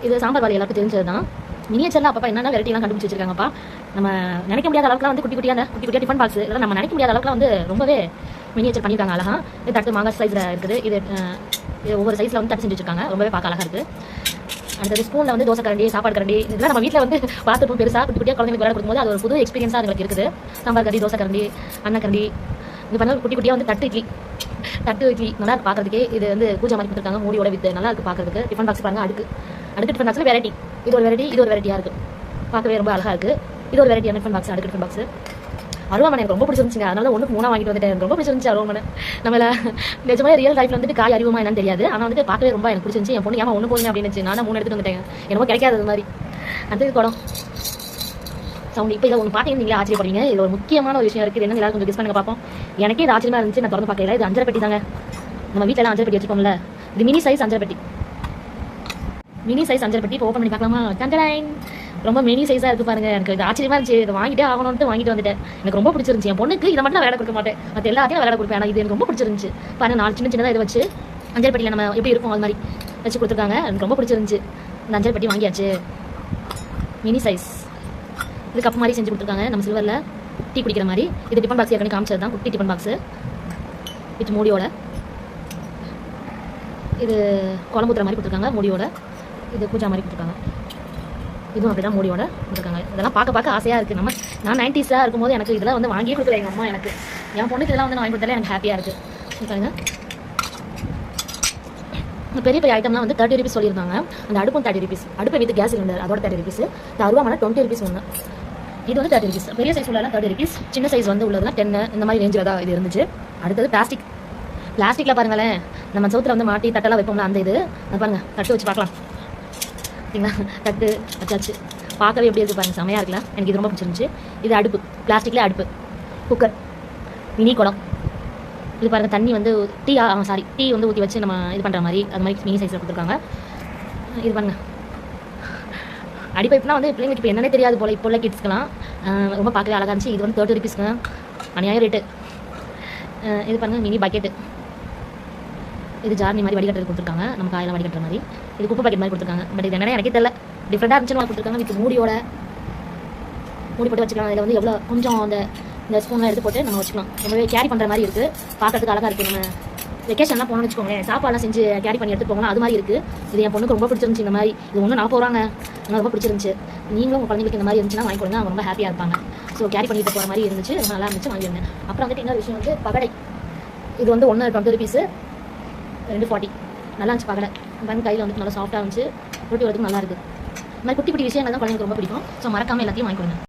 இது சாம்பார் வாழை எல்லாருக்கும் தெரிஞ்சது தான். மினியேச்சரில் அப்பப்போ என்னென்ன வெரைட்டிலாம் கண்டுபிடிச்சி வச்சிருக்காங்கப்பா. நம்ம நினைக்க முடியாத அளவுக்குலாம் வந்து குட்டி குட்டியாக டிஃபன் பாக்ஸ் இதெல்லாம் நம்ம நினைக்க முடியாத அளவுக்குலாம் வந்து ரொம்பவே மினியேச்சர் பண்ணியிருக்காங்க அழகா. இது தட்டு மாங்காய் சைஸில் இருக்குது. இது ஒவ்வொரு சைஸில் வந்து தட்டு செஞ்சு வச்சிருக்காங்க. ரொம்பவே பார்க்க அழகாக இருக்குது. அடுத்தது ஸ்பூனில் வந்து தோசை கரண்டி, சாப்பாடு கரண்டி இதெல்லாம் நம்ம வீட்டில் வந்து பார்த்துப்போம். பெருசாக குட்டி குட்டியாக குழந்தைங்களுக்கு விளையாட கொடுக்கும்போது அது ஒரு புது எக்ஸ்பீரியன்ஸாக அதுங்களுக்கு இருக்குது. சாம்பார் கரண்டி, தோசை கரண்டி, அண்ணன் கரண்டி, இது பண்ண குட்டி குட்டியாக வந்து தட்டு இட்லி நல்லா இருக்கு பார்க்கறதுக்கே. இது வந்து பூஜை மாதிரி கொடுத்துருக்காங்க மூடியோட வித்து நல்லா இருக்கு பார்க்கறதுக்கு. டிஃபன் பாக்ஸ் பாருங்க, அடுக்கு டிஃபன் பாக்ஸில் வெரைட்டி. இது ஒரு வெரைட்டியாக இருக்குது. பார்க்கவே ரொம்ப அழகாக இருக்குது. இது ஒரு வெரைட்டியான டிஃபன் பாக்ஸ், அடுக்கு டிஃபன் பாக்ஸ். அருவாமனை எனக்கு ரொம்ப பிடிச்சிருந்துச்சுங்க. அதனால 1 வாங்கிட்டு வந்துட்டேன். எனக்கு ரொம்ப பிடிச்சிருந்துச்சு அருவாமனை. நம்மள நிஜமாக ரியல் லைஃப்ல வந்துட்டு காய் அறிவுமா என்னன்னு தெரியாது. ஆனால் வந்துட்டு பார்க்கவே ரொம்ப எனக்கு பிடிச்சிருந்துச்சு. என் பொண்ணு ஏமா 1 போதுங்க அப்படின்னு நான் 3 எடுத்துட்டு வந்துட்டேன். என்னமோ கிடைக்காது மாதிரி. அடுத்தது குடம் சவுண்ட். இப்போ இதை ஒன்று பார்த்தீங்கன்னா நீங்களே ஆச்சரியப்படுவீங்க. இது ஒரு முக்கியமான ஒரு விஷயம் இருக்குது. என்ன எல்லாரும் கொஞ்சம் கெஸ் பண்ணுங்க பார்ப்போம். எனக்கே இது ஆச்சரியமா இருந்துச்சு. நான் திறந்து பார்க்கல. இது அஞ்சரை பெட்டி தாங்க. நம்ம வீட்டில் அஞ்சரை பெட்டி வச்சுக்கோம்ல. இது மினி சைஸ் அஞ்சரை பெட்டி. இப்போ ஓப்பன் பண்ணி பார்க்கலாமா? டண்டரைன். ரொம்ப மினி சைஸாக இருக்குது பாருங்க. எனக்கு இது ஆச்சரியமா இருந்துச்சு. இதை வாங்கிட்டே ஆகணும்னு வாங்கிட்டு வந்துட்டேன். எனக்கு ரொம்ப பிடிச்சிருந்துச்சு. என் பொண்ணுக்கு இதை மட்டும் விளையாட கொடுக்க மாட்டேன், மற்ற எல்லாத்தையும் விளையாட கொடுப்பேன். ஆனால் இது எனக்கு ரொம்ப பிடிச்சிருந்துச்சு பாருங்க. 4 சின்னதாக இதை வச்சு அஞ்சரை பெட்டியில் நம்ம எப்படி இருக்கும் அது மாதிரி வச்சு கொடுத்துருக்காங்க. எனக்கு ரொம்ப பிடிச்சிருந்துச்சு. இந்த அஞ்சரை பெட்டி வாங்கியாச்சு. Mini size. இது கப் மாதிரி செஞ்சு கொடுத்துருக்காங்க. நம்ம சில்வரில் டீ குடிக்கிற மாதிரி. இது டிஃபன் பாக்ஸ் ஏற்கனவே காமிச்சது தான். குட்டி டிஃபன் பாக்ஸு வித் மூடியோட. இது குழம்பு ஊற்றுற மாதிரி கொடுத்துருக்காங்க மூடியோட. இது பூஜா மாதிரி கொடுத்துருக்காங்க. இதுவும் அப்படி தான் மூடியோட கொடுத்துருக்காங்க. இதெல்லாம் பார்க்க ஆசையாக இருக்குது. நான் 90s இருக்கும்போது எனக்கு இதெல்லாம் வந்து வாங்கியே கொடுக்கல எங்கள் அம்மா. எனக்கு என் பொண்ணுக்கு இதெல்லாம் வந்து வாங்கி கொடுத்தாலே எனக்கு ஹாப்பியாக இருக்குது. இருக்காங்க. பெரிய ஐட்டம்லாம் வந்து 30 rupees சொல்லியிருந்தாங்க. அந்த அடுப்பும் 30 rupees. அடுப்பை வித் கேஸ் சிலிண்டர் அதோட 30 rupees. இந்த அருவாமனை 20 rupees ஒன்று. இது வந்து 30 rupees. பெரிய சைஸ் உள்ளதெல்லாம் 30 rupees. சின்ன சைஸ் வந்து உள்ளதுலாம் 10 இந்த மாதிரி ரேஞ்சில் தான் இது இருந்துச்சு. அடுத்தது பிளாஸ்டிக்கில் பாருங்களேன். நம்ம சவுத்தில் வந்து மாட்டி தட்டெல்லாம் வைப்போம்ல அந்த இது. அது பாருங்கள், தட்டு வச்சு பார்க்கலாம். சரிங்களா? தட்டு வச்சாச்சு. பார்க்கவே எப்படி இருக்குது பாருங்கள், செமையாக இருக்குல்ல. எனக்கு இது ரொம்ப பிடிச்சிருந்துச்சு. இது அடுப்பு, பிளாஸ்டிக்கில் அடுப்பு. குக்கர், மினி குடம். இது பாருங்கள், தண்ணி வந்து டீ வந்து ஊற்றி வச்சு நம்ம இது பண்ணுற மாதிரி அது மாதிரி மினி சைஸில் கொடுத்துருக்காங்க. இது பாருங்கள், அடிப்பைப்புனா வந்து பிள்ளைங்களுக்கு இப்போ என்னன்னே தெரியாது போல். இப்போ உள்ள கிட்ஸ்க்கெலாம் ரொம்ப பார்க்கவே அழகாக இருந்துச்சு. இது வந்து 30 rupeesங்க. அநியாய ரேட்டு. இது பாருங்கள், மினி பக்கெட்டு. இது ஜார்னி மாதிரி வடிகட்டுறது கொடுத்துருக்காங்க. நம்ம காயெல்லாம் வடிகட்டுற மாதிரி. இது குப்பை பாக்கெட் மாதிரி கொடுத்துருக்காங்க. பட் இது என்னென்ன எனக்கே தெரியல. டிஃப்ரெண்டாக இருந்துச்சுன்னு கொடுத்துருக்காங்க. வித் மூடி போட்டு வச்சுக்கலாம். இதில் வந்து எவ்வளோ கொஞ்சம் இந்த ஸ்பூன்லாம் எடுத்து போட்டு நம்ம வச்சுக்கலாம். ரொம்பவே கேரி பண்ணுற மாதிரி இருக்குது. பார்க்கறதுக்கு அழகாக இருக்குது. நம்ம வெக்கேஷன்லாம் போனோம்னு வச்சுக்கோங்களேன், சாப்பாடுலாம் செஞ்சு கேரி பண்ணி எடுத்து போகலாம். அது மாதிரி இருக்குது. இது என் பொண்ணுக்கு ரொம்ப பிடிச்சிருந்துச்சு. இந்த மாதிரி இது ஒன்று 40 ரூபாங்க. எனக்கு ரொம்ப பிடிச்சிருந்துச்சு. நீங்களும் உங்கள் குழந்தைங்களுக்கு இந்த மாதிரி இருந்துச்சுன்னா வாங்கி கொடுங்க. அவங்க ரொம்ப ஹாப்பியாக இருப்பாங்க. ஸோ கேரி பண்ணிட்டு போகிற மாதிரி இருந்துச்சு. ரொம்ப நல்லா இருந்துச்சு, வாங்கியிருந்தேன். அப்புறம் வந்துட்டு இன்னொரு விஷயம் வந்து பகடை. இது வந்து 1 20 rupees, 2 40. நல்லா இருந்துச்சு பகடை. வந்து கையில் வந்துட்டு நல்லா சாஃப்டாக இருந்துச்சு. ரொட்டி வரதுக்கு நல்லா இருக்குது. இந்த மாதிரி குட்டி விஷயங்கள் தான் குழந்தைங்களுக்கு ரொம்ப பிடிக்கும். ஸோ மறக்காமல் எல்லாத்தையும் வாங்கி கொடுங்க.